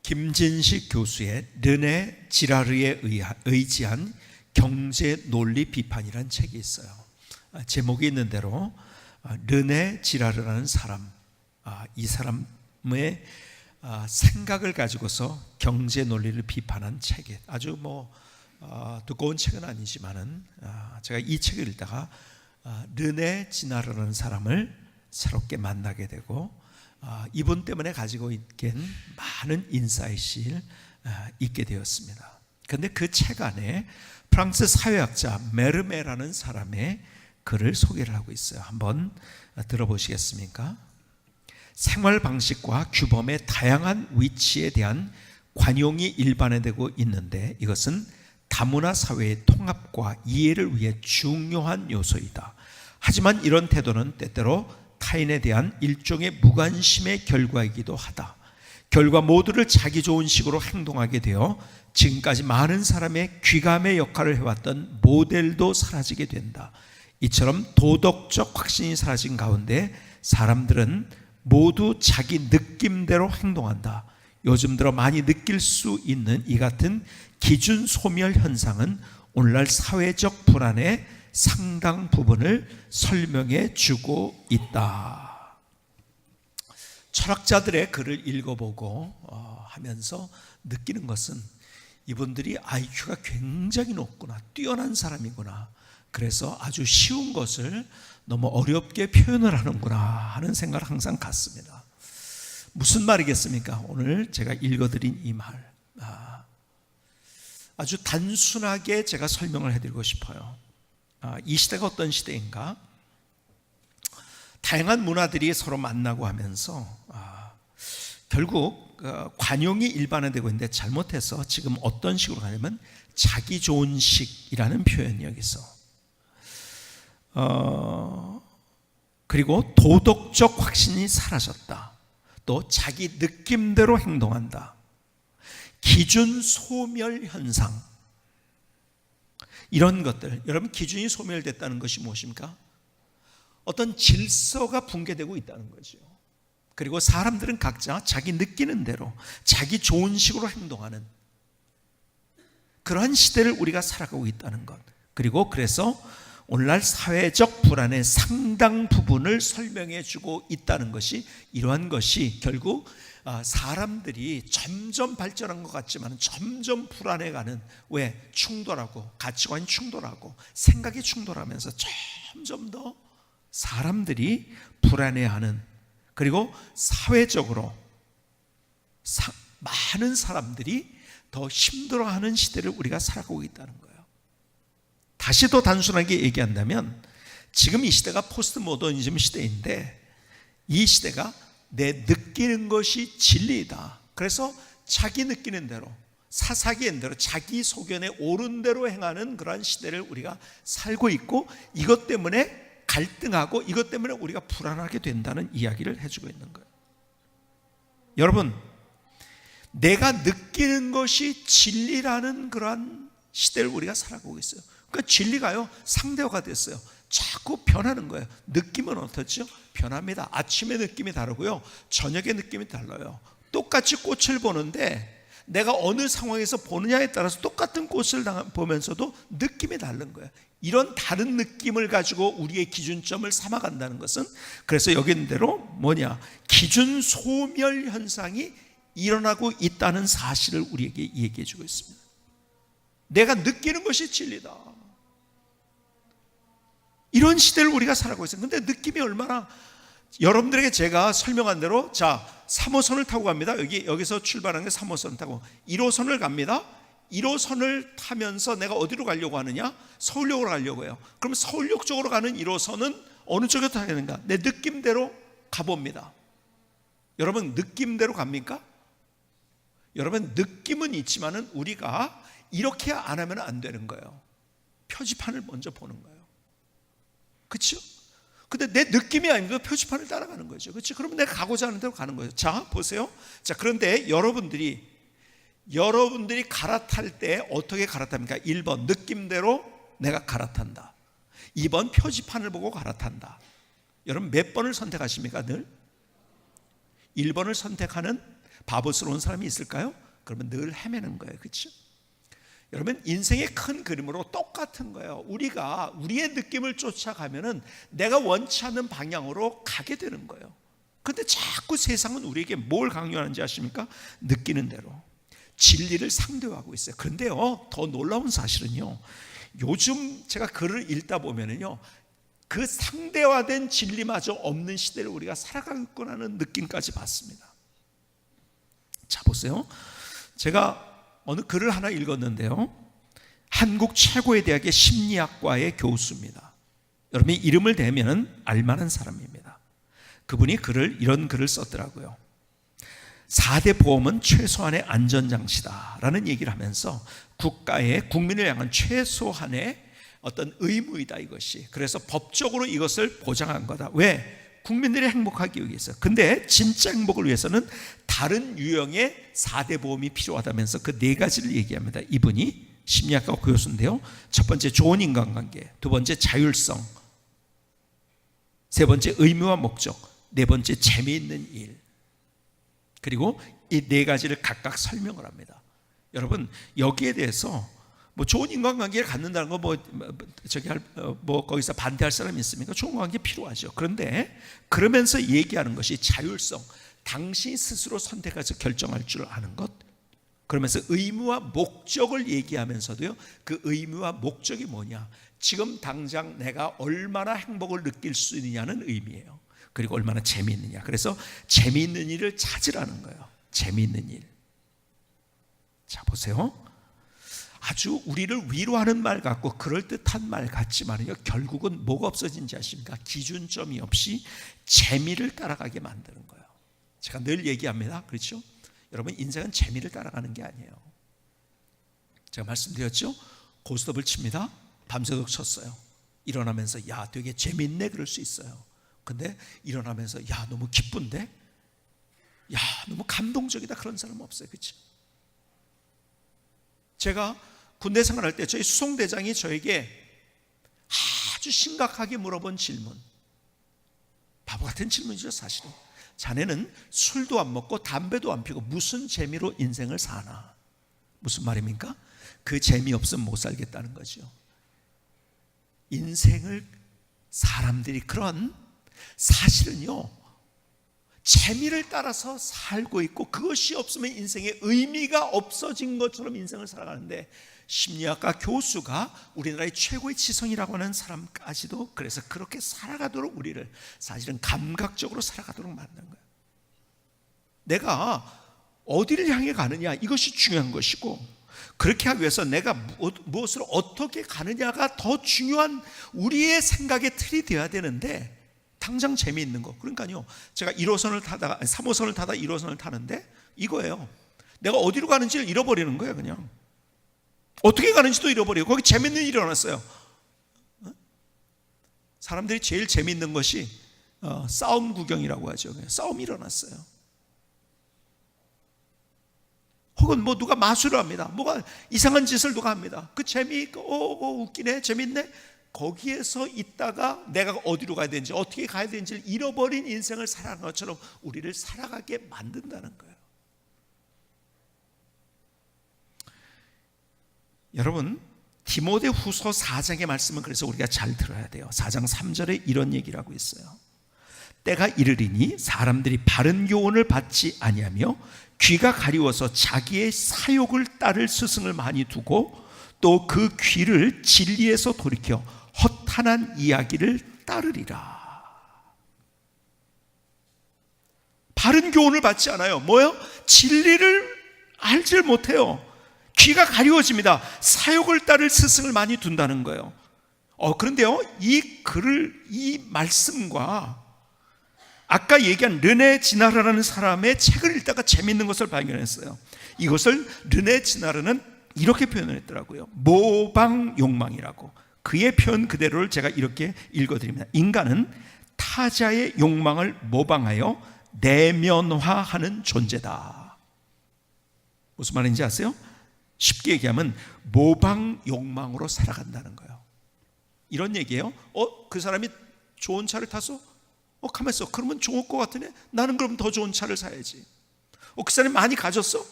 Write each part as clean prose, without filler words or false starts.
김진식 교수의 르네 지라르에 의지한 경제 논리 비판이라는 책이 있어요. 제목이 있는 대로 르네 지라르라는 사람, 이 사람의 생각을 가지고서 경제 논리를 비판한 책에 아주 두꺼운 책은 아니지만은 제가 이 책을 읽다가 르네 지라르라는 사람을 새롭게 만나게 되고 이분 때문에 가지고 있긴 많은 인사이트를 있게 되었습니다. 그런데 그 책 안에 프랑스 사회학자 메르메라는 사람의 글을 소개를 하고 있어요. 한번 들어보시겠습니까? 생활 방식과 규범의 다양한 위치에 대한 관용이 일반화되고 있는데 이것은 다문화 사회의 통합과 이해를 위해 중요한 요소이다. 하지만 이런 태도는 때때로 타인에 대한 일종의 무관심의 결과이기도 하다. 결과 모두를 자기 좋은 식으로 행동하게 되어 지금까지 많은 사람의 귀감의 역할을 해왔던 모델도 사라지게 된다. 이처럼 도덕적 확신이 사라진 가운데 사람들은 모두 자기 느낌대로 행동한다. 요즘 들어 많이 느낄 수 있는 이 같은 기준 소멸 현상은 오늘날 사회적 불안의 상당 부분을 설명해 주고 있다. 철학자들의 글을 읽어보고 하면서 느끼는 것은 이분들이 IQ가 굉장히 높구나, 뛰어난 사람이구나, 그래서 아주 쉬운 것을 너무 어렵게 표현을 하는구나 하는 생각을 항상 갖습니다. 무슨 말이겠습니까? 오늘 제가 읽어드린 이 말, 아주 단순하게 제가 설명을 해드리고 싶어요. 이 시대가 어떤 시대인가? 다양한 문화들이 서로 만나고 하면서 결국 관용이 일반화되고 있는데 잘못해서 지금 어떤 식으로 가냐면 자기 좋은 식이라는 표현이 여기서 그리고 도덕적 확신이 사라졌다. 또 자기 느낌대로 행동한다. 기준 소멸 현상, 이런 것들, 여러분 기준이 소멸됐다는 것이 무엇입니까? 어떤 질서가 붕괴되고 있다는 거죠. 그리고 사람들은 각자 자기 느끼는 대로 자기 좋은 식으로 행동하는 그러한 시대를 우리가 살아가고 있다는 것, 그리고 그래서 오늘날 사회적 불안의 상당 부분을 설명해 주고 있다는 것이, 이러한 것이 결국 사람들이 점점 발전한 것 같지만 점점 불안해가는, 왜? 충돌하고 가치관이 충돌하고 생각이 충돌하면서 점점 더 사람들이 불안해하는, 그리고 사회적으로 많은 사람들이 더 힘들어하는 시대를 우리가 살아가고 있다는 거예요. 다시 더 단순하게 얘기한다면 지금 이 시대가 포스트 모더니즘 시대인데 이 시대가 내 느끼는 것이 진리이다. 그래서 자기 느끼는 대로, 사사기인 대로, 자기 소견에 옳은 대로 행하는 그러한 시대를 우리가 살고 있고, 이것 때문에 갈등하고 이것 때문에 우리가 불안하게 된다는 이야기를 해주고 있는 거예요. 여러분, 내가 느끼는 것이 진리라는 그러한 시대를 우리가 살아가고 있어요. 그러니까 진리가요 상대화가 됐어요. 자꾸 변하는 거예요. 느낌은 어떻죠? 변합니다. 아침의 느낌이 다르고요, 저녁의 느낌이 달라요. 똑같이 꽃을 보는데 내가 어느 상황에서 보느냐에 따라서 똑같은 꽃을 보면서도 느낌이 다른 거예요. 이런 다른 느낌을 가지고 우리의 기준점을 삼아간다는 것은, 그래서 여기 있는 대로 뭐냐, 기준 소멸 현상이 일어나고 있다는 사실을 우리에게 얘기해 주고 있습니다. 내가 느끼는 것이 진리다. 이런 시대를 우리가 살아가고 있어요. 근데 느낌이 얼마나, 여러분들에게 제가 설명한 대로, 자, 3호선을 타고 갑니다. 여기서 출발하는 게 3호선 타고 1호선을 갑니다. 1호선을 타면서 내가 어디로 가려고 하느냐? 서울역으로 가려고 해요. 그럼 서울역 쪽으로 가는 1호선은 어느 쪽에 타야 되는가? 내 느낌대로 가봅니다. 여러분, 느낌대로 갑니까? 여러분, 느낌은 있지만은 우리가 이렇게 안 하면 안 되는 거예요. 표지판을 먼저 보는 거예요. 그렇죠? 근데 내 느낌이 아니고 표지판을 따라가는 거죠. 그렇죠? 그러면 내가 가고자 하는 대로 가는 거예요. 자, 보세요. 자, 그런데 여러분들이 갈아탈 때 어떻게 갈아탑니까? 1번 느낌대로 내가 갈아탄다. 2번 표지판을 보고 갈아탄다. 여러분 몇 번을 선택하십니까? 늘 1번을 선택하는 바보스러운 사람이 있을까요? 그러면 늘 헤매는 거예요. 그렇죠? 여러분, 인생의 큰 그림으로 똑같은 거예요. 우리가 우리의 느낌을 쫓아가면은 내가 원치 않는 방향으로 가게 되는 거예요. 그런데 자꾸 세상은 우리에게 뭘 강요하는지 아십니까? 느끼는 대로 진리를 상대하고 있어요. 그런데요, 더 놀라운 사실은요, 요즘 제가 글을 읽다 보면은요, 그 상대화된 진리마저 없는 시대를 우리가 살아가고 있구나는 느낌까지 받습니다. 자, 보세요. 제가 어느 글을 하나 읽었는데요, 한국 최고의 대학의 심리학과의 교수입니다. 여러분이 이름을 대면은 알만한 사람입니다. 그분이 이런 글을 썼더라고요. 4대 보험은 최소한의 안전장치다라는 얘기를 하면서 국민을 향한 최소한의 어떤 의무이다, 이것이. 그래서 법적으로 이것을 보장한 거다. 왜? 국민들이 행복하기 위해서. 근데 진짜 행복을 위해서는 다른 유형의 4대 보험이 필요하다면서 그 4가지를 얘기합니다. 이분이 심리학과 교수인데요, 첫 번째 좋은 인간관계, 두 번째 자율성, 세 번째 의무와 목적, 네 번째 재미있는 일. 그리고 이 4가지를 각각 설명을 합니다. 여러분, 여기에 대해서 뭐 좋은 인간관계를 갖는다는 거 거기서 반대할 사람이 있습니까? 좋은 관계 필요하죠. 그런데 그러면서 얘기하는 것이 자율성, 당신이 스스로 선택해서 결정할 줄 아는 것. 그러면서 의무와 목적을 얘기하면서도요, 그 의무와 목적이 뭐냐, 지금 당장 내가 얼마나 행복을 느낄 수 있느냐는 의미예요. 그리고 얼마나 재미있느냐. 그래서 재미있는 일을 찾으라는 거예요. 재미있는 일. 자, 보세요. 아주 우리를 위로하는 말 같고 그럴듯한 말 같지만요, 결국은 뭐가 없어진지 아십니까? 기준점이 없이 재미를 따라가게 만드는 거예요. 제가 늘 얘기합니다. 그렇죠? 여러분, 인생은 재미를 따라가는 게 아니에요. 제가 말씀드렸죠? 고스톱을 칩니다. 밤새도록 쳤어요. 일어나면서 야, 되게 재밌네, 그럴 수 있어요. 근데 일어나면서 야, 너무 기쁜데? 야, 너무 감동적이다, 그런 사람은 없어요. 그렇죠? 제가 군대 생활할 때 저희 수송대장이 저에게 아주 심각하게 물어본 질문, 바보 같은 질문이죠 사실은. 자네는 술도 안 먹고 담배도 안 피고 무슨 재미로 인생을 사나? 무슨 말입니까? 그 재미 없으면 못 살겠다는 거죠. 인생을 사람들이 그런, 사실은요, 재미를 따라서 살고 있고 그것이 없으면 인생의 의미가 없어진 것처럼 인생을 살아가는데, 심리학과 교수가 우리나라의 최고의 지성이라고 하는 사람까지도 그래서 그렇게 살아가도록 우리를 사실은 감각적으로 살아가도록 만든 거예요. 내가 어디를 향해 가느냐, 이것이 중요한 것이고, 그렇게 하기 위해서 내가 무엇을 어떻게 가느냐가 더 중요한 우리의 생각의 틀이 되어야 되는데, 당장 재미있는 거. 그러니까요, 제가 1호선을 타다가 3호선을 타다 1호선을 타는데 이거예요. 내가 어디로 가는지를 잃어버리는 거예요. 그냥 어떻게 가는지도 잃어버리고, 거기 재밌는 일이 일어났어요. 사람들이 제일 재밌는 것이 싸움 구경이라고 하죠. 싸움이 일어났어요. 혹은 뭐 누가 마술을 합니다. 뭐가 이상한 짓을 누가 합니다. 그 재미있고 웃기네, 재밌네. 거기에서 있다가 내가 어디로 가야 되는지, 어떻게 가야 되는지를 잃어버린 인생을 살아가는 것처럼 우리를 살아가게 만든다는 거예요. 여러분, 디모데후서 4장의 말씀은 그래서 우리가 잘 들어야 돼요. 4장 3절에 이런 얘기를 하고 있어요. 때가 이르리니 사람들이 바른 교훈을 받지 아니하며 귀가 가리워서 자기의 사욕을 따를 스승을 많이 두고 또 그 귀를 진리에서 돌이켜 허탄한 이야기를 따르리라. 바른 교훈을 받지 않아요. 뭐요? 진리를 알질 못해요. 귀가 가리워집니다. 사욕을 따를 스승을 많이 둔다는 거예요. 그런데요, 이 말씀과 아까 얘기한 르네 지나르라는 사람의 책을 읽다가 재밌는 것을 발견했어요. 이것을 르네 지나르는 이렇게 표현을 했더라고요. 모방 욕망이라고. 그의 표현 그대로를 제가 이렇게 읽어드립니다. 인간은 타자의 욕망을 모방하여 내면화하는 존재다. 무슨 말인지 아세요? 쉽게 얘기하면 모방 욕망으로 살아간다는 거예요. 이런 얘기예요. 그 사람이 좋은 차를 타서 가만있어. 그러면 좋을 것 같으네. 나는 그럼 더 좋은 차를 사야지. 그 사람이 많이 가졌어?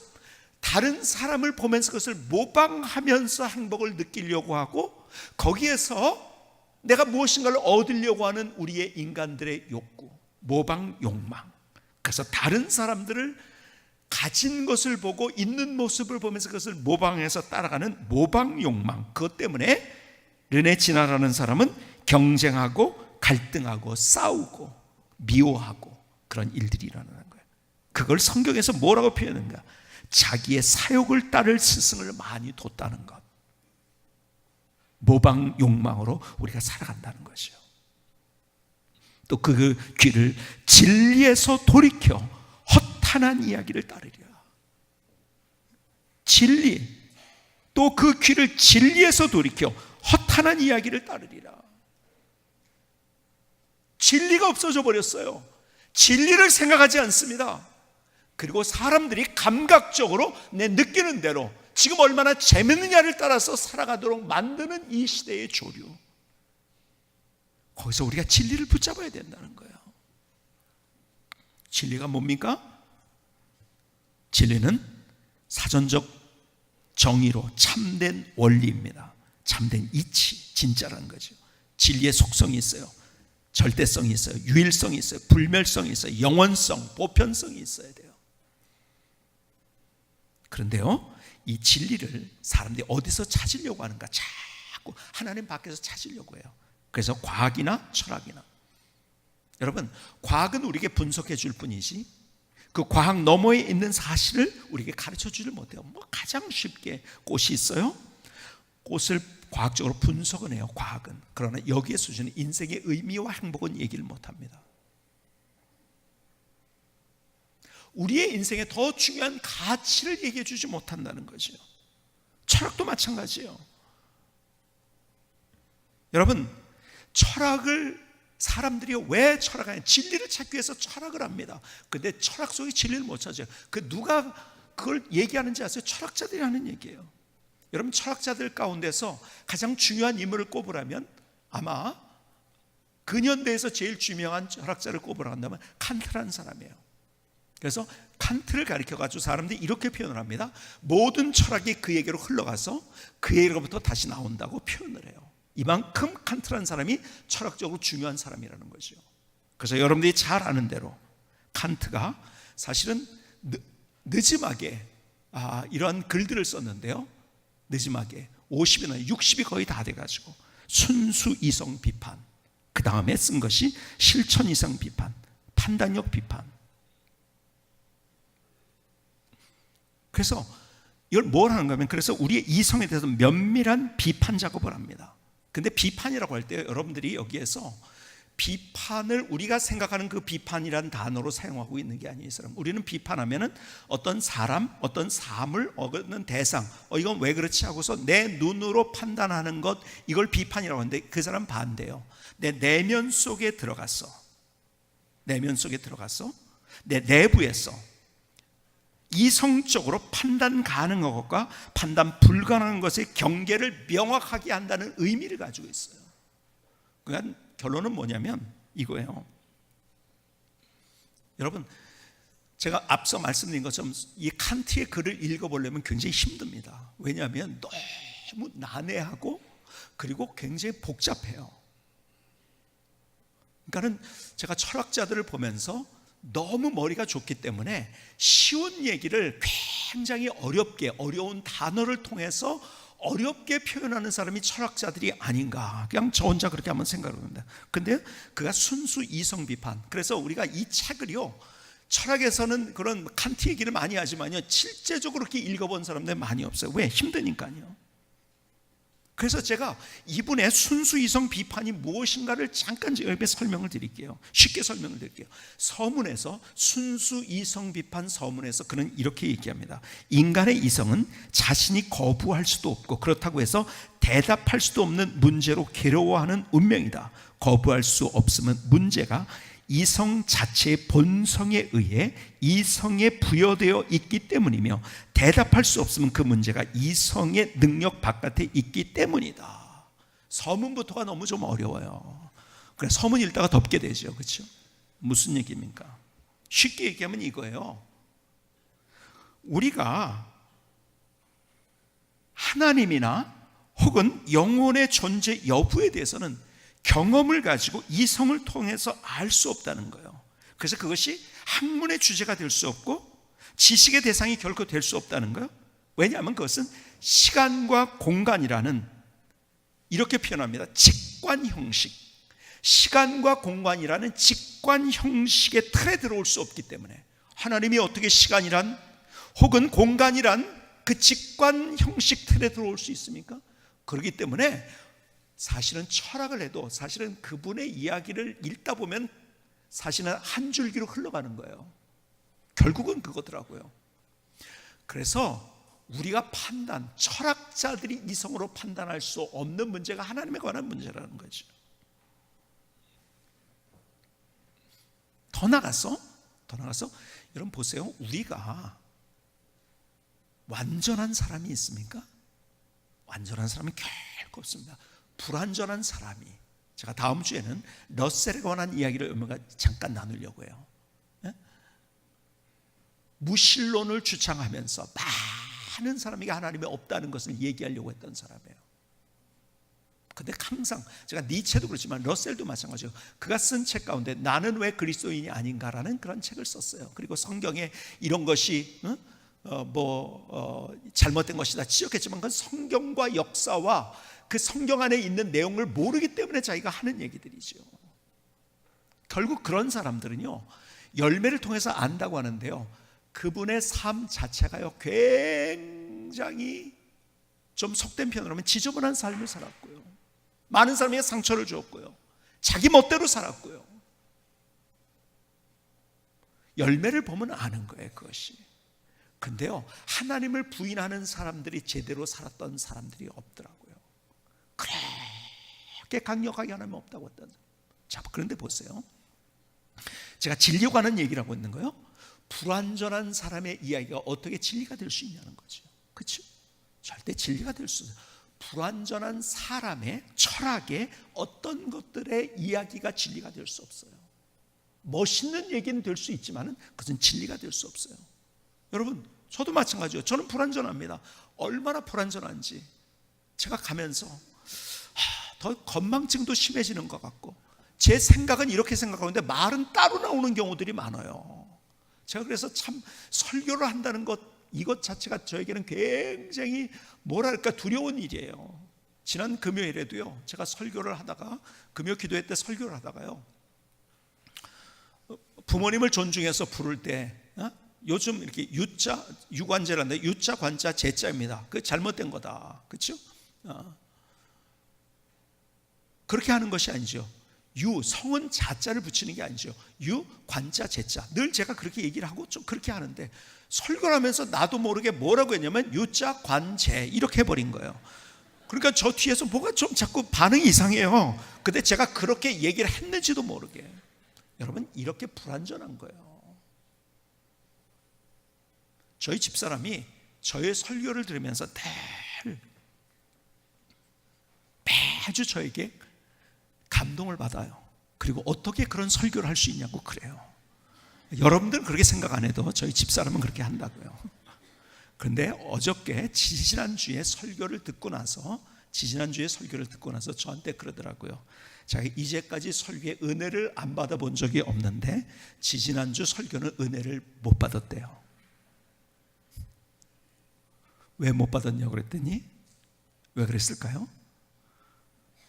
다른 사람을 보면서 그것을 모방하면서 행복을 느끼려고 하고 거기에서 내가 무엇인가를 얻으려고 하는 우리의 인간들의 욕구, 모방 욕망. 그래서 다른 사람들을 가진 것을 보고 있는 모습을 보면서 그것을 모방해서 따라가는 모방 욕망. 그것 때문에 르네 진화라는 사람은 경쟁하고 갈등하고 싸우고 미워하고 그런 일들이 일어나는 거예요. 그걸 성경에서 뭐라고 표현하는가? 자기의 사욕을 따를 스승을 많이 뒀다는 것. 모방 욕망으로 우리가 살아간다는 것이요. 또 그 귀를 진리에서 돌이켜 허탄한 이야기를 따르리라. 진리, 또 그 귀를 진리에서 돌이켜 허탄한 이야기를 따르리라. 진리가 없어져 버렸어요. 진리를 생각하지 않습니다. 그리고 사람들이 감각적으로 내 느끼는 대로 지금 얼마나 재밌느냐를 따라서 살아가도록 만드는 이 시대의 조류, 거기서 우리가 진리를 붙잡아야 된다는 거예요. 진리가 뭡니까? 진리는 사전적 정의로 참된 원리입니다. 참된 이치, 진짜라는 거죠. 진리의 속성이 있어요. 절대성이 있어요. 유일성이 있어요. 불멸성이 있어요. 영원성, 보편성이 있어야 돼요. 그런데요, 이 진리를 사람들이 어디서 찾으려고 하는가? 자꾸 하나님 밖에서 찾으려고 해요. 그래서 과학이나 철학이나, 여러분, 과학은 우리에게 분석해 줄 뿐이지 그 과학 너머에 있는 사실을 우리에게 가르쳐 주질 못해요. 가장 쉽게 꽃이 있어요. 꽃을 과학적으로 분석은 해요, 과학은. 그러나 여기에 수준의 인생의 의미와 행복은 얘기를 못합니다. 우리의 인생에 더 중요한 가치를 얘기해 주지 못한다는 거죠. 철학도 마찬가지예요. 여러분, 철학을 사람들이 왜 철학하냐? 진리를 찾기 위해서 철학을 합니다. 근데 철학 속에 진리를 못 찾아요. 누가 그걸 얘기하는지 아세요? 철학자들이 하는 얘기예요. 여러분, 철학자들 가운데서 가장 중요한 인물을 꼽으라면 아마 근현대에서 제일 유명한 철학자를 꼽으라 한다면 칸트라는 사람이에요. 그래서 칸트를 가리켜가지고 사람들이 이렇게 표현을 합니다. 모든 철학이 그에게로 흘러가서 그에게로부터 다시 나온다고 표현을 해요. 이만큼 칸트라는 사람이 철학적으로 중요한 사람이라는 거죠. 그래서 여러분들이 잘 아는 대로 칸트가 사실은 늦음하게 이러한 글들을 썼는데요, 늦음하게 50이나 60이 거의 다 돼가지고 순수 이성 비판, 그 다음에 쓴 것이 실천 이성 비판, 판단력 비판. 그래서 이걸 뭘 하는가 하면, 그래서 우리의 이성에 대해서 면밀한 비판 작업을 합니다. 근데 비판이라고 할 때 여러분들이 여기에서 비판을 우리가 생각하는 그 비판이라는 단어로 사용하고 있는 게 아니에요. 우리는 비판하면은 어떤 사람, 어떤 사물, 어떤 대상, 이건 왜 그렇지 하고서 내 눈으로 판단하는 것, 이걸 비판이라고 하는데 그 사람 반대예요. 내 내면 속에 들어갔어. 내 내부에서 이성적으로 판단 가능한 것과 판단 불가능한 것의 경계를 명확하게 한다는 의미를 가지고 있어요. 그러니까 결론은 뭐냐면 이거예요. 여러분, 제가 앞서 말씀드린 것처럼 이 칸트의 글을 읽어보려면 굉장히 힘듭니다. 왜냐하면 너무 난해하고 그리고 굉장히 복잡해요. 그러니까는 제가 철학자들을 보면서 너무 머리가 좋기 때문에 쉬운 얘기를 굉장히 어려운 단어를 통해서 어렵게 표현하는 사람이 철학자들이 아닌가, 그냥 저 혼자 그렇게 한번 생각을 합니다. 근데 그가 순수 이성 비판. 그래서 우리가 이 책을요, 철학에서는 그런 칸트 얘기를 많이 하지만요, 실제적으로 그렇게 읽어본 사람들 많이 없어요. 왜? 힘드니까요. 그래서 제가 이분의 순수 이성 비판이 무엇인가를 잠깐 여기에 설명을 드릴게요. 쉽게 설명을 드릴게요. 서문에서, 순수 이성 비판 서문에서 그는 이렇게 얘기합니다. 인간의 이성은 자신이 거부할 수도 없고 그렇다고 해서 대답할 수도 없는 문제로 괴로워하는 운명이다. 거부할 수 없으면 문제가 이성 자체의 본성에 의해 이성에 부여되어 있기 때문이며, 대답할 수 없으면 그 문제가 이성의 능력 바깥에 있기 때문이다. 서문부터가 너무 좀 어려워요. 그래, 서문 읽다가 덮게 되죠. 그렇죠? 무슨 얘기입니까? 쉽게 얘기하면 이거예요. 우리가 하나님이나 혹은 영혼의 존재 여부에 대해서는 경험을 가지고 이성을 통해서 알 수 없다는 거예요. 그래서 그것이 학문의 주제가 될 수 없고 지식의 대상이 결코 될 수 없다는 거예요. 왜냐하면 그것은 시간과 공간이라는, 이렇게 표현합니다, 직관 형식, 시간과 공간이라는 직관 형식의 틀에 들어올 수 없기 때문에, 하나님이 어떻게 시간이란 혹은 공간이란 그 직관 형식 틀에 들어올 수 있습니까? 그렇기 때문에 사실은 철학을 해도 사실은 그분의 이야기를 읽다 보면 사실은 한 줄기로 흘러가는 거예요. 결국은 그거더라고요. 그래서 우리가 철학자들이 이성으로 판단할 수 없는 문제가 하나님에 관한 문제라는 거죠. 더 나가서 여러분 보세요. 우리가 완전한 사람이 있습니까? 완전한 사람이 결코 없습니다. 불완전한 사람이, 제가 다음 주에는 러셀에 관한 이야기를 잠깐 나누려고 해요. 무신론을 주창하면서 많은 사람에게 하나님이 없다는 것을 얘기하려고 했던 사람이에요. 근데 항상, 제가 니체도 그렇지만 러셀도 마찬가지예요. 그가 쓴 책 가운데 나는 왜 그리스도인이 아닌가라는 그런 책을 썼어요. 그리고 성경에 이런 것이 잘못된 것이다 지적했지만 그건 성경과 역사와 그 성경 안에 있는 내용을 모르기 때문에 자기가 하는 얘기들이죠. 결국 그런 사람들은요, 열매를 통해서 안다고 하는데요, 그분의 삶 자체가요 굉장히, 좀 속된 표현으로 하면 지저분한 삶을 살았고요, 많은 사람에게 상처를 주었고요, 자기 멋대로 살았고요. 열매를 보면 아는 거예요, 그것이. 근데요, 하나님을 부인하는 사람들이 제대로 살았던 사람들이 없더라고요. 그렇게 강력하게 하나님 없다고 했던. 자, 그런데 보세요, 제가 진리고 하는 얘기를 하고 있는 거예요. 불완전한 사람의 이야기가 어떻게 진리가 될 수 있냐는 거죠. 그렇죠? 절대 진리가 될 수 없어요. 불완전한 사람의 철학의 어떤 것들의 이야기가 진리가 될 수 없어요. 멋있는 얘기는 될 수 있지만 그것은 진리가 될 수 없어요. 여러분, 저도 마찬가지예요. 저는 불완전합니다. 얼마나 불완전한지 제가 가면서 더 건망증도 심해지는 것 같고, 제 생각은 이렇게 생각하는데 말은 따로 나오는 경우들이 많아요. 제가 그래서 참 설교를 한다는 것, 이것 자체가 저에게는 굉장히 뭐랄까 두려운 일이에요. 지난 금요일에도요, 제가 설교를 하다가, 금요 기도회 때 설교를 하다가요, 부모님을 존중해서 부를 때 요즘 이렇게 유자, 유관제라는데 유자, 관자, 제자입니다. 그게 잘못된 거다. 그렇죠? 그렇게 하는 것이 아니죠. 성은 자자를 붙이는 게 아니죠. 관자, 제자. 늘 제가 그렇게 얘기를 하고 좀 그렇게 하는데, 설교를 하면서 나도 모르게 뭐라고 했냐면 유자, 관제 이렇게 해버린 거예요. 그러니까 저 뒤에서 뭐가 좀 자꾸 반응이 이상해요. 근데 제가 그렇게 얘기를 했는지도 모르게. 여러분, 이렇게 불완전한 거예요. 저희 집사람이 저의 설교를 들으면서 매주 저에게 감동을 받아요. 그리고 어떻게 그런 설교를 할 수 있냐고 그래요. 여러분들은 그렇게 생각 안 해도 저희 집사람은 그렇게 한다고요. 그런데 어저께 지지난주에 설교를 듣고 나서 저한테 그러더라고요. 자기 이제까지 설교에 은혜를 안 받아본 적이 없는데 지지난주 설교는 은혜를 못 받았대요. 왜 못 받았냐고 그랬더니, 왜 그랬을까요?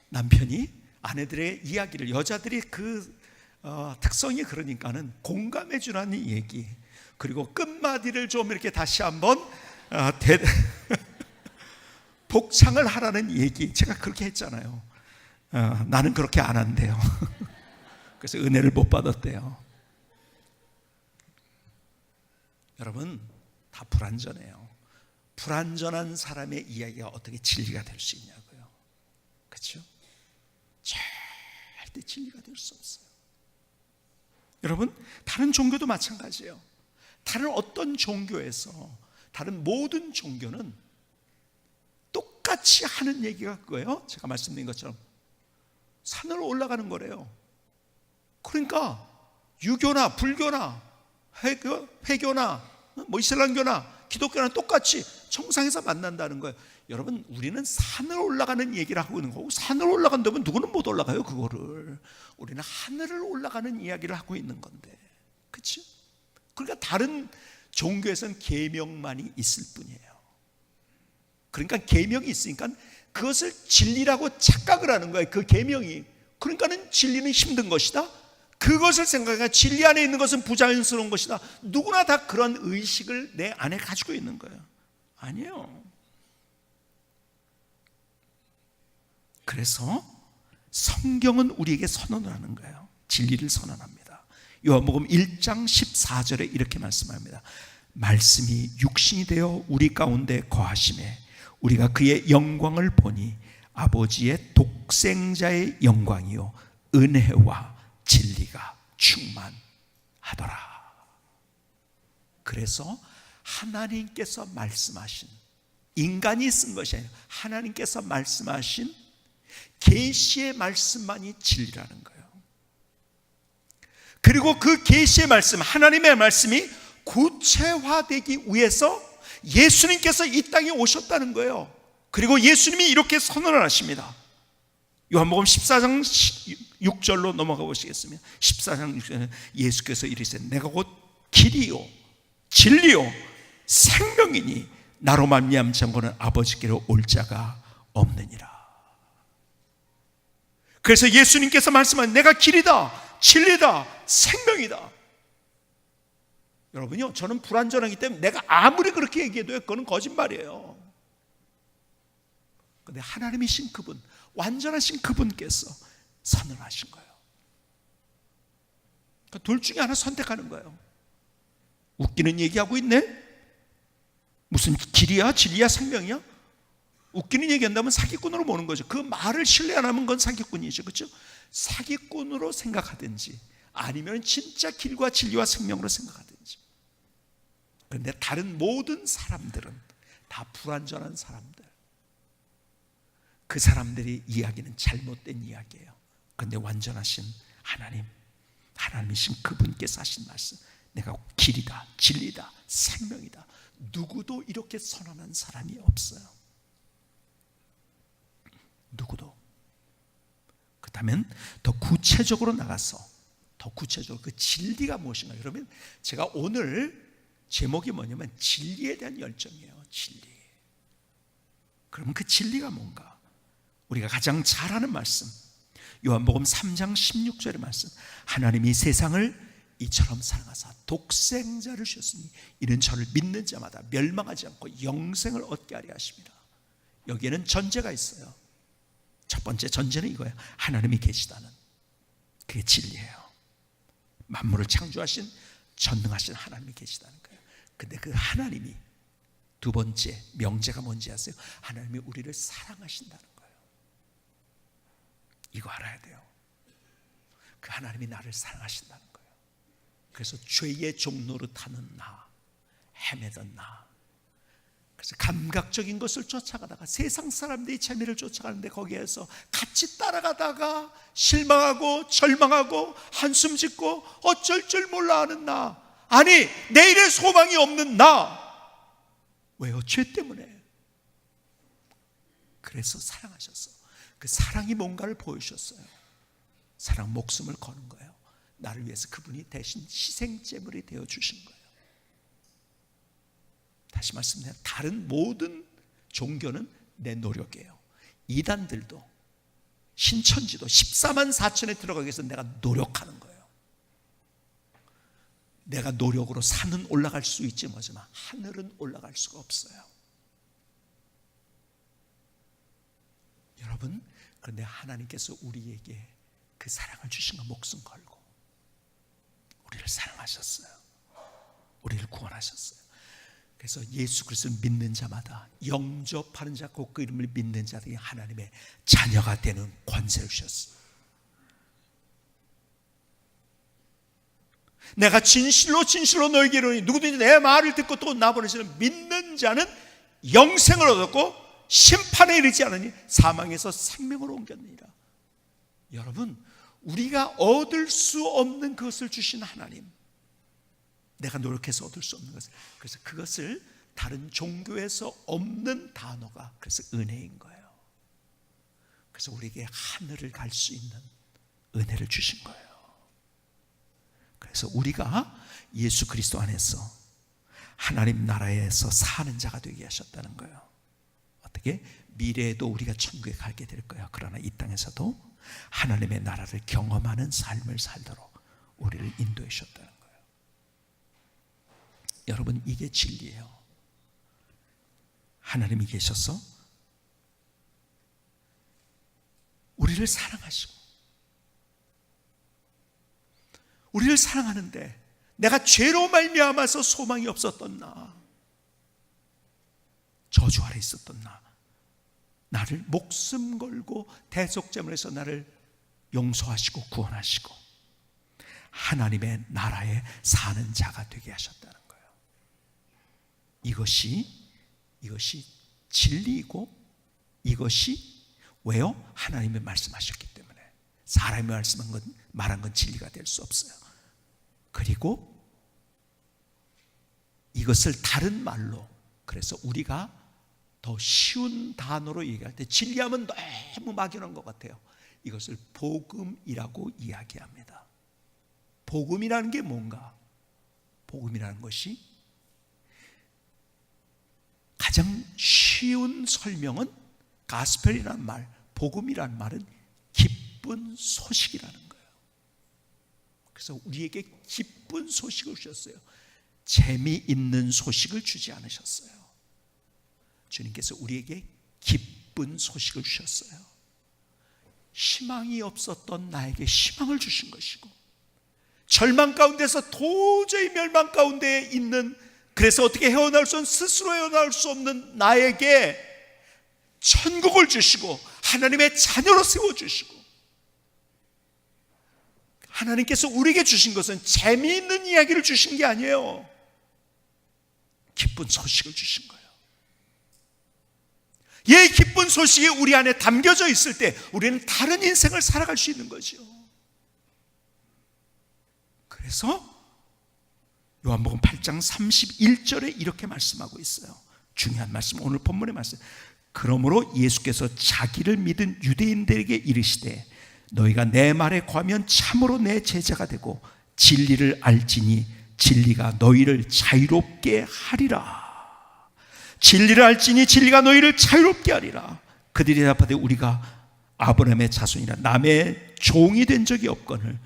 남편이 아내들의 이야기를, 여자들이 특성이 그러니까는 공감해 주라는 얘기, 그리고 끝마디를 좀 이렇게 다시 한번 복창을 하라는 얘기, 제가 그렇게 했잖아요. 나는 그렇게 안 한대요. 그래서 은혜를 못 받았대요. 여러분, 다 불완전해요. 불완전한 사람의 이야기가 어떻게 진리가 될 수 있냐고요. 그렇죠? 절대 진리가 될 수 없어요. 여러분, 다른 종교도 마찬가지예요. 다른 어떤 종교에서, 다른 모든 종교는 똑같이 하는 얘기가 그거예요. 제가 말씀드린 것처럼 산으로 올라가는 거래요. 그러니까 유교나 불교나 회교나 이슬람교나 기독교랑 똑같이 정상에서 만난다는 거예요. 여러분, 우리는 산을 올라가는 얘기를 하고 있는 거고, 산을 올라간다면 누구는 못 올라가요, 그거를. 우리는 하늘을 올라가는 이야기를 하고 있는 건데, 그렇죠? 그러니까 다른 종교에서는 계명만이 있을 뿐이에요. 그러니까 계명이 있으니까 그것을 진리라고 착각을 하는 거예요. 그 계명이. 그러니까는 진리는 힘든 것이다, 그것을 생각하니까 진리 안에 있는 것은 부자연스러운 것이다. 누구나 다 그런 의식을 내 안에 가지고 있는 거예요. 아니에요. 그래서 성경은 우리에게 선언을 하는 거예요. 진리를 선언합니다. 요한복음 1장 14절에 이렇게 말씀합니다. 말씀이 육신이 되어 우리 가운데 거하심에 우리가 그의 영광을 보니 아버지의 독생자의 영광이요 은혜와 진리가 충만하더라. 그래서 하나님께서 말씀하신, 인간이 쓴 것이 아니라 하나님께서 말씀하신 계시의 말씀만이 진리라는 거예요. 그리고 그 계시의 말씀, 하나님의 말씀이 구체화되기 위해서 예수님께서 이 땅에 오셨다는 거예요. 그리고 예수님이 이렇게 선언을 하십니다. 요한복음 14장 6절로 넘어가 보시겠습니다. 14장 6절에 예수께서 이르시되 내가 곧 길이요 진리요 생명이니 나로 말미암지 않고는 아버지께로 올 자가 없느니라. 그래서 예수님께서 말씀하신 내가 길이다, 진리다, 생명이다. 여러분요, 저는 불완전하기 때문에 내가 아무리 그렇게 얘기해도 그건 거짓말이에요. 그런데 하나님이신 그분, 완전하신 그분께서 선언하신 거예요. 그러니까 둘 중에 하나 선택하는 거예요. 웃기는 얘기하고 있네? 무슨 길이야, 진리야, 생명이야? 웃기는 얘기한다면 사기꾼으로 보는 거죠. 그 말을 신뢰 안 하면 그건 사기꾼이죠. 그렇죠? 사기꾼으로 생각하든지 아니면 진짜 길과 진리와 생명으로 생각하든지. 그런데 다른 모든 사람들은 다 불완전한 사람들. 그 사람들의 이야기는 잘못된 이야기예요. 그런데 완전하신 하나님, 하나님이신 그분께서 하신 말씀, 내가 길이다, 진리다, 생명이다. 누구도 이렇게 선언한 사람이 없어요. 누구도. 그렇다면 더 구체적으로 나가서, 더 구체적으로 그 진리가 무엇인가. 여러분, 제가 오늘 제목이 뭐냐면 진리에 대한 열정이에요. 진리. 그러면 그 진리가 뭔가? 우리가 가장 잘 아는 말씀, 요한복음 3장 16절의 말씀. 하나님이 세상을 이처럼 사랑하사 독생자를 주셨으니 이는 저를 믿는 자마다 멸망하지 않고 영생을 얻게 하려 하십니다. 여기에는 전제가 있어요. 첫 번째 전제는 이거예요. 하나님이 계시다는, 그게 진리예요. 만물을 창조하신 전능하신 하나님이 계시다는 거예요. 근데 그 하나님이 두 번째 명제가 뭔지 아세요? 하나님이 우리를 사랑하신다는 거예요. 이거 알아야 돼요. 그 하나님이 나를 사랑하신다는 거예요. 그래서 죄의 종노릇하는 나, 헤매던 나, 그래서 감각적인 것을 쫓아가다가 세상 사람들이 재미를 쫓아가는데 거기에서 같이 따라가다가 실망하고 절망하고 한숨 짓고 어쩔 줄 몰라 하는 나, 아니 내일의 소망이 없는 나. 왜요? 죄 때문에. 그래서 사랑하셨어. 그 사랑이 뭔가를 보여주셨어요. 사랑, 목숨을 거는 거예요. 나를 위해서 그분이 대신 희생제물이 되어주신 거예요. 다시 말씀드려요. 다른 모든 종교는 내 노력이에요. 이단들도, 신천지도 14만 4천에 들어가기 위해서 내가 노력하는 거예요. 내가 노력으로 산은 올라갈 수 있지 뭐지만 하늘은 올라갈 수가 없어요. 여러분, 그런데 하나님께서 우리에게 그 사랑을 주신 거 목숨 걸고 우리를 사랑하셨어요. 우리를 구원하셨어요. 그래서 예수 그리스도를 믿는 자마다, 영접하는 자, 곧 그 이름을 믿는 자들이 하나님의 자녀가 되는 권세를 주셨어요. 내가 진실로 진실로 너에게 이르노니 누구든지 내 말을 듣고 또 나 보내시는 믿는 자는 영생을 얻었고 심판에 이르지 않으니 사망에서 생명으로 옮겼느니라. 여러분, 우리가 얻을 수 없는 것을 주신 하나님, 내가 노력해서 얻을 수 없는 것을, 그래서 그것을 다른 종교에서 없는 단어가 그래서 은혜인 거예요. 그래서 우리에게 하늘을 갈 수 있는 은혜를 주신 거예요. 그래서 우리가 예수 그리스도 안에서 하나님 나라에서 사는 자가 되게 하셨다는 거예요. 어떻게? 미래에도 우리가 천국에 가게 될 거예요. 그러나 이 땅에서도 하나님의 나라를 경험하는 삶을 살도록 우리를 인도해 주셨다는 거예요. 여러분, 이게 진리예요. 하나님이 계셔서 우리를 사랑하시고, 우리를 사랑하는데 내가 죄로 말미암아서 소망이 없었던 나, 저주 아래 있었던 나를 목숨 걸고 대속제물에서 나를 용서하시고 구원하시고 하나님의 나라에 사는 자가 되게 하셨다는 거예요. 이것이 진리이고, 이것이 왜요? 하나님이 말씀하셨기 때문에. 사람이 말한 건 진리가 될 수 없어요. 그리고 이것을 다른 말로, 그래서 우리가 더 쉬운 단어로 얘기할 때, 진리하면 너무 막연한 것 같아요. 이것을 복음이라고 이야기합니다. 복음이라는 게 뭔가? 복음이라는 것이 가장 쉬운 설명은 가스펠이라는 말, 복음이라는 말은 기쁜 소식이라는 거예요. 그래서 우리에게 기쁜 소식을 주셨어요. 재미있는 소식을 주지 않으셨어요. 주님께서 우리에게 기쁜 소식을 주셨어요. 희망이 없었던 나에게 희망을 주신 것이고, 절망 가운데서 도저히 멸망 가운데 있는, 그래서 어떻게 헤어나올 수 없는, 스스로 헤어나올 수 없는 나에게 천국을 주시고 하나님의 자녀로 세워주시고, 하나님께서 우리에게 주신 것은 재미있는 이야기를 주신 게 아니에요. 기쁜 소식을 주신 거예요. 이 기쁜 소식이 우리 안에 담겨져 있을 때 우리는 다른 인생을 살아갈 수 있는 거죠. 그래서 요한복음 8장 31절에 이렇게 말씀하고 있어요. 중요한 말씀, 오늘 본문의 말씀. 그러므로 예수께서 자기를 믿은 유대인들에게 이르시되 너희가 내 말에 거하면 참으로 내 제자가 되고 진리를 알지니 진리가 너희를 자유롭게 하리라. 진리를 알지니 진리가 너희를 자유롭게 하리라. 그들이 대답하되 우리가 아브라함의 자손이라 남의 종이 된 적이 없거늘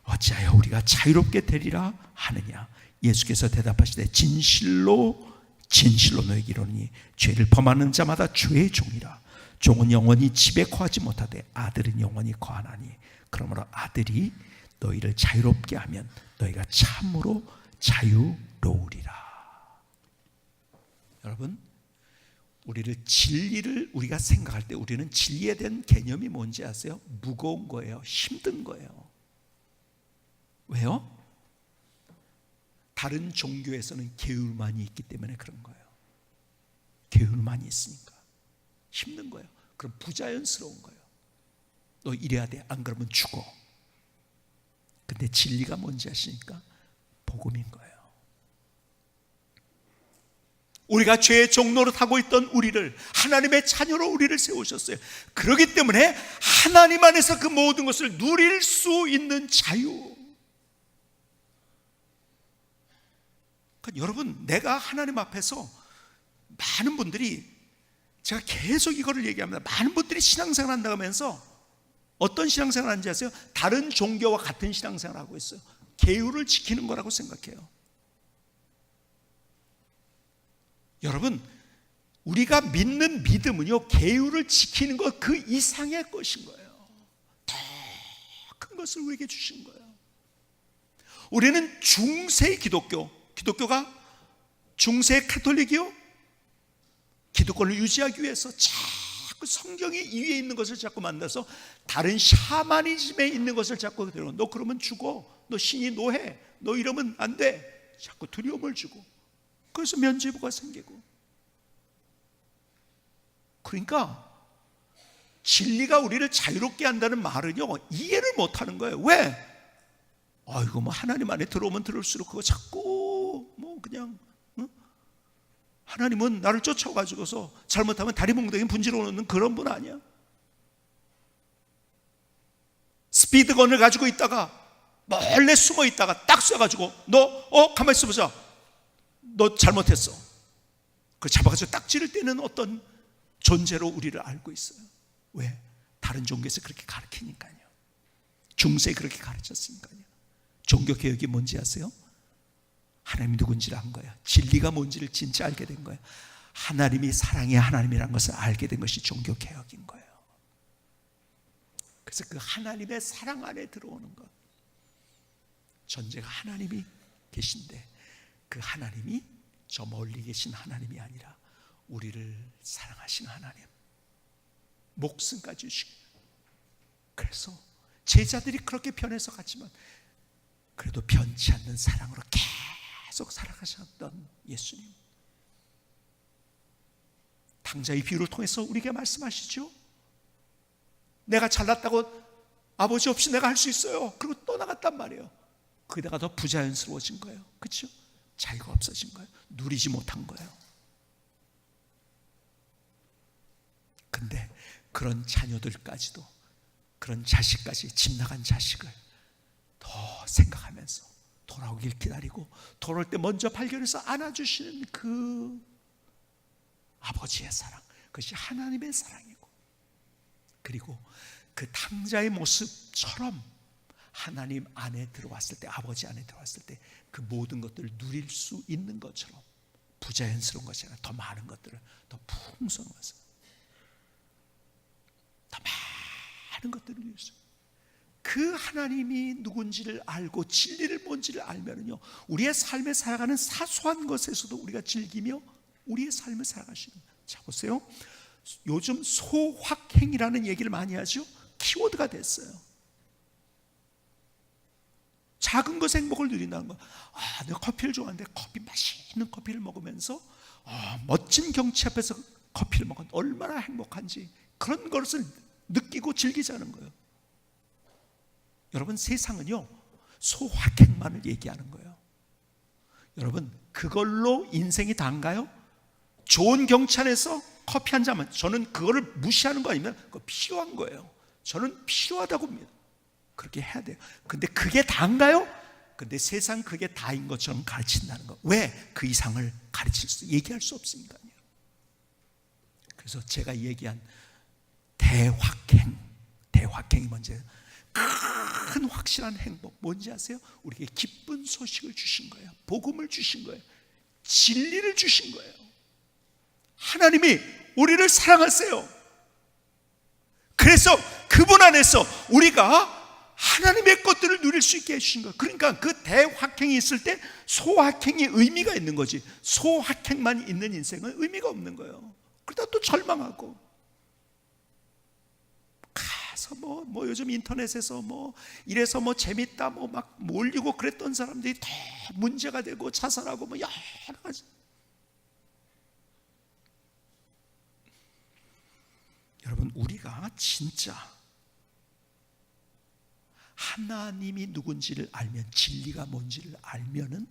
어찌하여 우리가 자유롭게 되리라 하느냐. 예수께서 대답하시되 진실로 진실로 너희에게 이르노니 죄를 범하는 자마다 주의 종이라. 종은 영원히 집에 거하지 못하되 아들은 영원히 거하나니 그러므로 아들이 너희를 자유롭게 하면 너희가 참으로 자유로우리라. 여러분, 진리를 우리가 생각할 때 우리는 진리에 대한 개념이 뭔지 아세요? 무거운 거예요. 힘든 거예요. 왜요? 다른 종교에서는 계율만이 있기 때문에 그런 거예요. 계율만이 있으니까 힘든 거예요. 그럼 부자연스러운 거예요. 너 이래야 돼, 안 그러면 죽어. 근데 진리가 뭔지 아십니까? 복음인 거예요. 우리가 죄의 종노릇하고 있던 우리를 하나님의 자녀로 우리를 세우셨어요. 그렇기 때문에 하나님 안에서 그 모든 것을 누릴 수 있는 자유. 그러니까 여러분, 내가 하나님 앞에서 많은 분들이, 제가 계속 이거를 얘기합니다. 많은 분들이 신앙생활 한다고 하면서 어떤 신앙생활 하는지 아세요? 다른 종교와 같은 신앙생활 하고 있어요. 계율을 지키는 거라고 생각해요. 여러분, 우리가 믿는 믿음은요, 계율을 지키는 것 그 이상의 것인 거예요. 더 큰 것을 우리에게 주신 거예요. 우리는 중세 기독교가 중세 카톨릭이요, 기독교를 유지하기 위해서 자꾸 성경이 이 위에 있는 것을 자꾸 만나서 다른 샤머니즘에 있는 것을 자꾸 들어. 너 그러면 죽어, 너 신이 노해, 너 이러면 안 돼, 자꾸 두려움을 주고, 그래서 면죄부가 생기고. 그러니까 진리가 우리를 자유롭게 한다는 말은요, 이해를 못하는 거예요. 왜? 이거 뭐 하나님 안에 들어오면 들을수록 그거 자꾸 뭐 그냥 하나님은 나를 쫓아가지고서 잘못하면 다리 몽둥이 분지러 놓는 그런 분 아니야. 스피드건을 가지고 있다가 몰래 숨어 있다가 딱 쏴가지고 너 가만히 있어보자, 너 잘못했어, 그 잡아가지고 딱 찌를 때는 어떤 존재로 우리를 알고 있어요. 왜? 다른 종교에서 그렇게 가르치니까요. 중세에 그렇게 가르쳤으니까요. 종교개혁이 뭔지 아세요? 하나님이 누군지를 안 거예요. 진리가 뭔지를 진짜 알게 된 거예요. 하나님이 사랑의 하나님이라는 것을 알게 된 것이 종교개혁인 거예요. 그래서 그 하나님의 사랑 안에 들어오는 것, 전제가 하나님이 계신데 그 하나님이 저 멀리 계신 하나님이 아니라 우리를 사랑하시는 하나님, 목숨까지 주시고, 그래서 제자들이 그렇게 변해서 갔지만 그래도 변치 않는 사랑으로 계속 살아가셨던 예수님, 당자의 비유를 통해서 우리에게 말씀하시죠. 내가 잘났다고 아버지 없이 내가 할 수 있어요. 그리고 떠나갔단 말이에요. 그러다가 더 부자연스러워진 거예요. 그렇죠? 자유가 없어진 거예요. 누리지 못한 거예요. 근데 그런 자녀들까지도, 그런 자식까지, 집 나간 자식을 더 생각하면서 돌아오길 기다리고, 돌아올 때 먼저 발견해서 안아주시는 그 아버지의 사랑, 그것이 하나님의 사랑이고, 그리고 그 탕자의 모습처럼 하나님 안에 들어왔을 때, 아버지 안에 들어왔을 때 그 모든 것들을 누릴 수 있는 것처럼, 부자연스러운 것이 아니라 더 많은 것들을, 더 풍성한 것을, 더 많은 것들을 누릴 수 있어요. 그 하나님이 누군지를 알고 진리를 뭔지를 알면요, 우리의 삶에 살아가는 사소한 것에서도 우리가 즐기며 우리의 삶을 살아가시는 거예요. 자, 보세요. 요즘 소확행이라는 얘기를 많이 하죠. 키워드가 됐어요. 작은 것에 행복을 누린다는 거. 내가 커피를 좋아하는데 맛있는 커피를 먹으면서 멋진 경치 앞에서 커피를 먹으면 얼마나 행복한지, 그런 것을 느끼고 즐기자는 거예요. 여러분, 세상은요 소확행만을 얘기하는 거예요. 여러분, 그걸로 인생이 다인가요? 좋은 경치 안에서 커피 한 잔만, 저는 그거를 무시하는 거 아니면 그거 필요한 거예요. 저는 필요하다고 봅니다. 그렇게 해야 돼요. 근데 그게 다인가요? 근데 세상 그게 다인 것처럼 가르친다는 거. 왜? 그 이상을 얘기할 수 없으니까요. 그래서 제가 얘기한 대확행이 뭔지, 큰 확실한 행복 뭔지 아세요? 우리에게 기쁜 소식을 주신 거예요. 복음을 주신 거예요. 진리를 주신 거예요. 하나님이 우리를 사랑하세요. 그래서 그분 안에서 우리가 하나님의 것들을 누릴 수 있게 해주신 거예요. 그러니까 그 대확행이 있을 때 소확행이 의미가 있는 거지, 소확행만 있는 인생은 의미가 없는 거예요. 그러다 또 절망하고, 가서 뭐 요즘 인터넷에서 이래서 재밌다 막 몰리고 그랬던 사람들이 다 문제가 되고 자살하고 여러 가지. 여러분, 우리가 진짜 하나님이 누군지를 알면, 진리가 뭔지를 알면은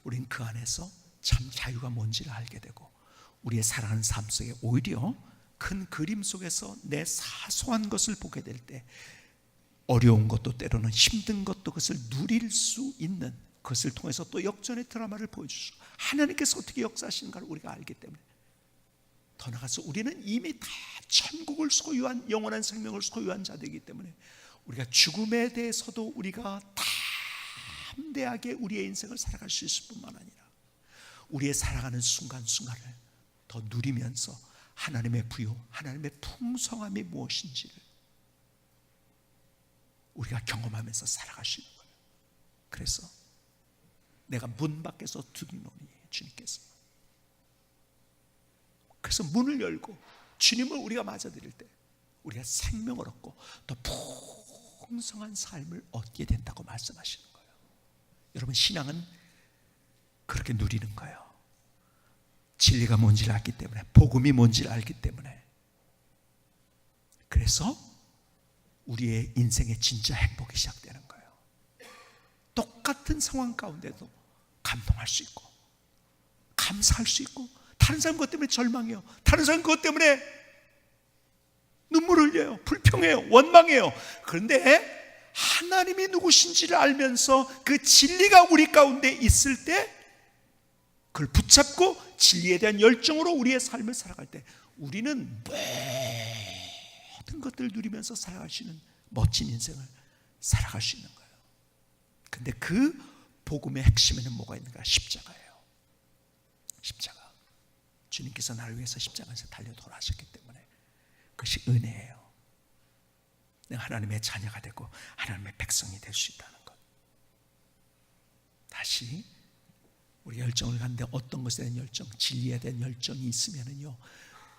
우리는 그 안에서 참 자유가 뭔지를 알게 되고, 우리의 살아가는 삶 속에 오히려 큰 그림 속에서 내 사소한 것을 보게 될 때, 어려운 것도 때로는 힘든 것도 그것을 누릴 수 있는, 그것을 통해서 또 역전의 드라마를 보여주시고 하나님께서 어떻게 역사하시는가를 우리가 알기 때문에, 더 나아가서 우리는 이미 다 천국을 소유한, 영원한 생명을 소유한 자들이기 때문에 우리가 죽음에 대해서도 우리가 담대하게 우리의 인생을 살아갈 수 있을 뿐만 아니라 우리의 살아가는 순간순간을 더 누리면서 하나님의 부요, 하나님의 풍성함이 무엇인지를 우리가 경험하면서 살아갈 수 있는 거예요. 그래서 내가 문 밖에서 두드리노니, 주님께서, 그래서 문을 열고 주님을 우리가 맞아들일 때 우리가 생명을 얻고 더 풍성한 삶을 얻게 된다고 말씀하시는 거예요. 여러분, 신앙은 그렇게 누리는 거예요. 진리가 뭔지를 알기 때문에, 복음이 뭔지를 알기 때문에. 그래서 우리의 인생의 진짜 행복이 시작되는 거예요. 똑같은 상황 가운데도 감동할 수 있고, 감사할 수 있고, 다른 사람 그것 때문에 절망해요. 다른 사람 그것 때문에 눈물을 흘려요. 불평해요. 원망해요. 그런데 하나님이 누구신지를 알면서 그 진리가 우리 가운데 있을 때, 그걸 붙잡고 진리에 대한 열정으로 우리의 삶을 살아갈 때, 우리는 모든 것들을 누리면서 살아갈 수 있는 멋진 인생을 살아갈 수 있는 거예요. 근데 그 복음의 핵심에는 뭐가 있는가? 십자가예요. 십자가. 주님께서 나를 위해서 십자가에서 달려 돌아가셨기 때문에 그것이 은혜예요. 내가 하나님의 자녀가 되고 하나님의 백성이 될 수 있다는 것. 다시 우리 열정을 갖는데, 어떤 것에 대한 열정, 진리에 대한 열정이 있으면은요,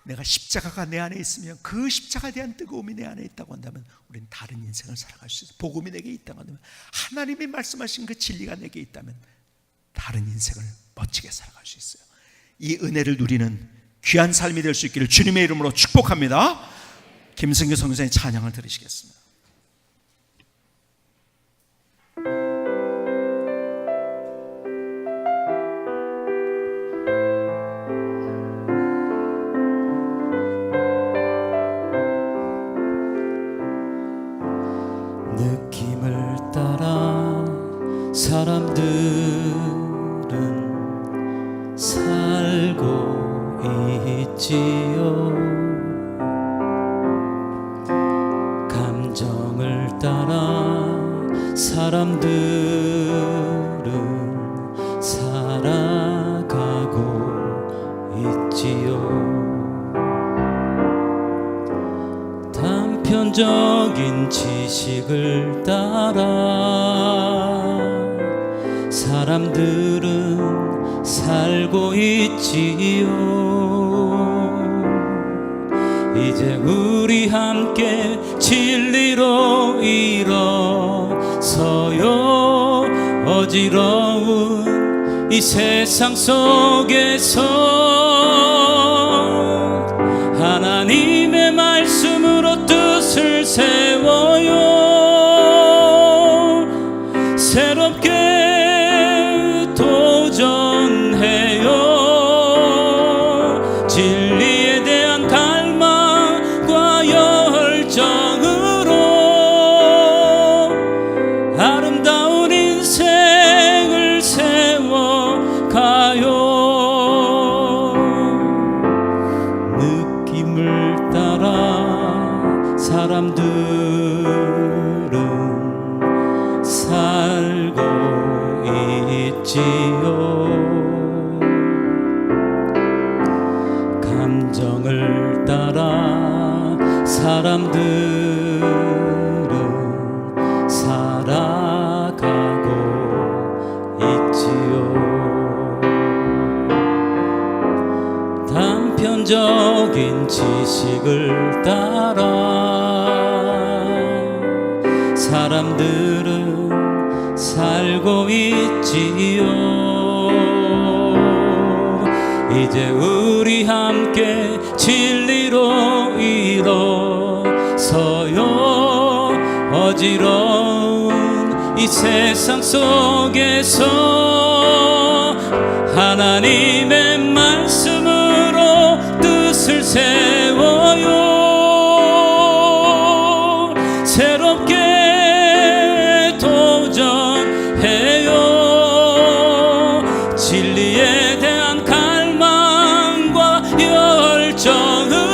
내가 십자가가 내 안에 있으면, 그 십자가에 대한 뜨거움이 내 안에 있다고 한다면 우리는 다른 인생을 살아갈 수 있어요. 복음이 내게 있다고 한다면, 하나님이 말씀하신 그 진리가 내게 있다면 다른 인생을 멋지게 살아갈 수 있어요. 이 은혜를 누리는 귀한 삶이 될 수 있기를 주님의 이름으로 축복합니다. 김승규 선교사님 찬양을 들으시겠습니다. 느낌을 따라 사람들은 살고 있지요. 감정을 따라 사람들은 살아가고 있지요. 단편적인 지식을 따라 사람들은 살고 있지요. 이제 우리 함께 진리로 일어서요. 어지러운 이 세상 속에서 하나님의 말씀으로 뜻을 세워요. 새롭게 도전해요. 진리에 대한 갈망과 열정으로 아름다운 인생을 세워가요. 느낌을 따라 사람들은 살고 있지요. 감정을 따라 사람들은 살아가고 있지요. 단편적인 지식을 따라 사람들은 살고 있지요. 이제 우리 함께 진리로 일어서요. 어지러운 이 세상 속에서 하나님의 말씀으로 뜻을 세워요. 새롭게 도전해요. 진리에 대한 갈망과 열정으로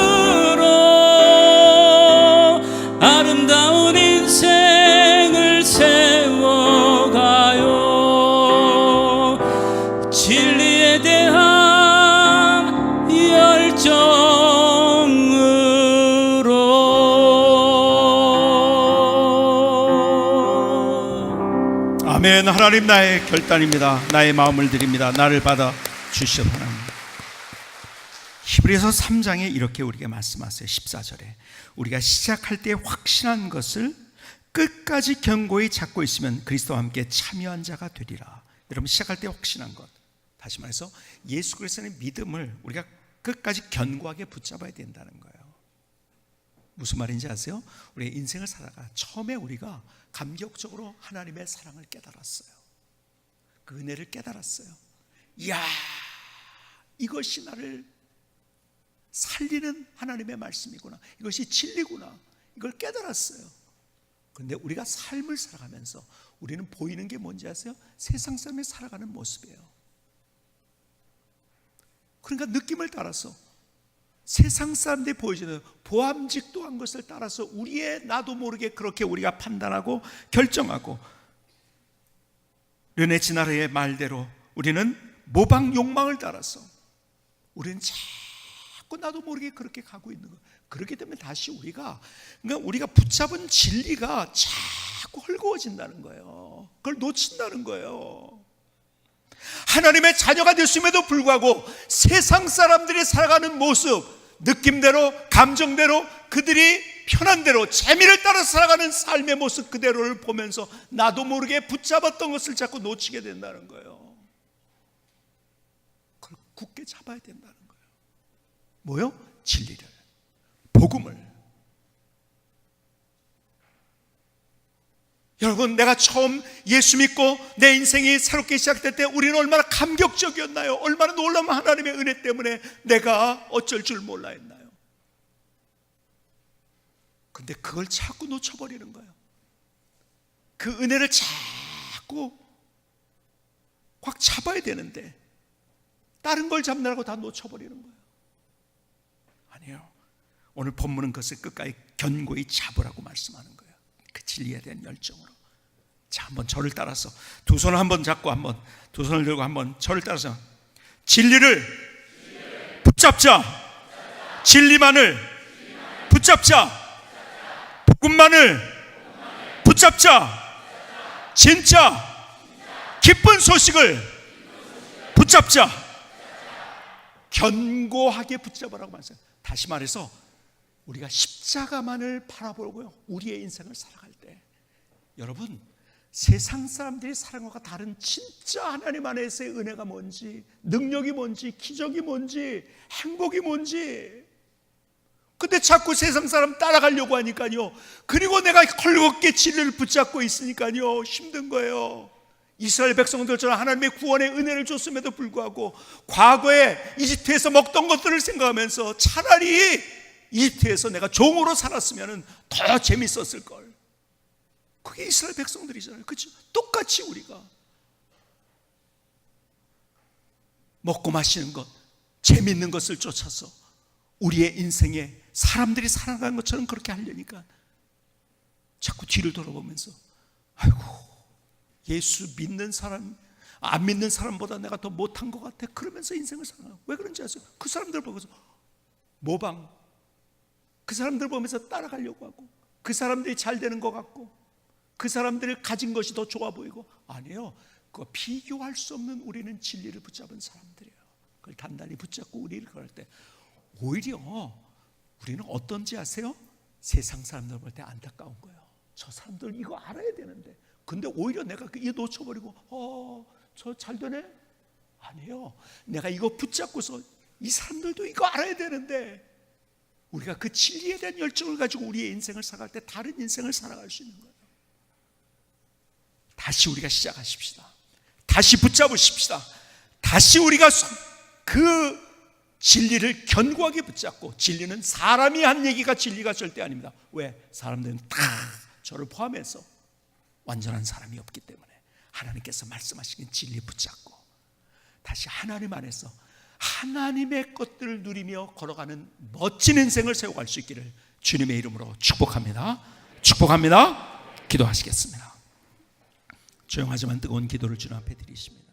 아름다운 인생을 세워가요. 진리에 대한 열정으로. 아멘. 하나님, 나의 결단입니다. 나의 마음을 드립니다. 나를 받아 주시옵. 하나님. 히브리서 3장에 이렇게 우리에게 말씀하세요. 14절에 우리가 시작할 때 확신한 것을 끝까지 견고히 잡고 있으면 그리스도와 함께 참여한 자가 되리라. 여러분, 시작할 때 확신한 것, 다시 말해서 예수 그리스도의 믿음을 우리가 끝까지 견고하게 붙잡아야 된다는 거예요. 무슨 말인지 아세요? 우리의 인생을 살아가 처음에 우리가 감격적으로 하나님의 사랑을 깨달았어요. 그 은혜를 깨달았어요. 이야, 이것이 나를 살리는 하나님의 말씀이구나, 이것이 진리구나, 이걸 깨달았어요. 그런데 우리가 삶을 살아가면서 우리는 보이는 게 뭔지 아세요? 세상 사람이 살아가는 모습이에요. 그러니까 느낌을 따라서 세상 사람들이 보여주는 보암직도한 것을 따라서 우리의 나도 모르게 그렇게 우리가 판단하고 결정하고, 르네 지나르의 말대로 우리는 모방 욕망을 따라서 우리는 자꾸 나도 모르게 그렇게 가고 있는 거예요. 그렇기 때문에 다시 우리가 붙잡은 진리가 자꾸 헐거워진다는 거예요. 그걸 놓친다는 거예요. 하나님의 자녀가 됐음에도 불구하고 세상 사람들이 살아가는 모습, 느낌대로, 감정대로, 그들이 편한 대로 재미를 따라 살아가는 삶의 모습 그대로를 보면서 나도 모르게 붙잡았던 것을 자꾸 놓치게 된다는 거예요. 그걸 굳게 잡아야 된다는 거예요. 뭐요? 진리를, 복음을. 여러분, 내가 처음 예수 믿고 내 인생이 새롭게 시작될 때 우리는 얼마나 감격적이었나요? 얼마나 놀라운 하나님의 은혜 때문에 내가 어쩔 줄 몰라 했나요? 근데 그걸 자꾸 놓쳐버리는 거예요. 그 은혜를 자꾸 꽉 잡아야 되는데 다른 걸 잡느라고 다 놓쳐버리는 거예요. 아니에요. 오늘 본문은 그것을 끝까지 견고히 잡으라고 말씀하는 거예요. 그 진리에 대한 열정으로. 자, 한번 저를 따라서 두 손을 한번 잡고, 한번 두 손을 들고 한번 저를 따라서 진리를 붙잡자. 진리만을 붙잡자. 복음만을 붙잡자. 진짜 기쁜 소식을 붙잡자. 견고하게 붙잡으라고 말씀해요. 다시 말해서 우리가 십자가만을 바라보고요, 우리의 인생을 살아갈 때, 여러분, 세상 사람들이 살아간 것과 다른 진짜 하나님 안에서의 은혜가 뭔지, 능력이 뭔지, 기적이 뭔지, 행복이 뭔지. 근데 자꾸 세상 사람 따라가려고 하니까요, 그리고 내가 헐겁게 진리를 붙잡고 있으니까요 힘든 거예요. 이스라엘 백성들처럼 하나님의 구원의 은혜를 줬음에도 불구하고 과거에 이집트에서 먹던 것들을 생각하면서 차라리 이집트에서 내가 종으로 살았으면 더 재밌었을 걸. 그게 이스라엘 백성들이잖아요. 그렇죠? 똑같이 우리가 먹고 마시는 것, 재밌는 것을 쫓아서 우리의 인생에 사람들이 살아가는 것처럼 그렇게 하려니까 자꾸 뒤를 돌아보면서 아이고, 예수 믿는 사람, 안 믿는 사람보다 내가 더 못한 것 같아, 그러면서 인생을 살아가요. 왜 그런지 아세요? 그 사람들 보면서 모방, 그 사람들 보면서 따라가려고 하고, 그 사람들이 잘 되는 것 같고, 그 사람들이 가진 것이 더 좋아 보이고. 아니에요. 그거 비교할 수 없는 우리는 진리를 붙잡은 사람들이에요. 그걸 단단히 붙잡고 우리를 걸을 때 오히려 우리는 어떤지 아세요? 세상 사람들 볼 때 안타까운 거예요. 저 사람들 이거 알아야 되는데, 근데 오히려 내가 이거 놓쳐버리고 저 잘 되네? 아니에요. 내가 이거 붙잡고서 이 사람들도 이거 알아야 되는데, 우리가 그 진리에 대한 열정을 가지고 우리의 인생을 살아갈 때 다른 인생을 살아갈 수 있는 거예요. 다시 우리가 시작하십시다. 다시 붙잡으십시다. 다시 우리가 그 진리를 견고하게 붙잡고, 진리는 사람이 한 얘기가 진리가 절대 아닙니다. 왜? 사람들은 다 저를 포함해서 완전한 사람이 없기 때문에 하나님께서 말씀하시긴 진리 붙잡고 다시 하나님 안에서 하나님의 것들을 누리며 걸어가는 멋진 인생을 세워갈 수 있기를 주님의 이름으로 축복합니다. 축복합니다. 기도하시겠습니다. 조용하지만 뜨거운 기도를 주님 앞에 드리십니다.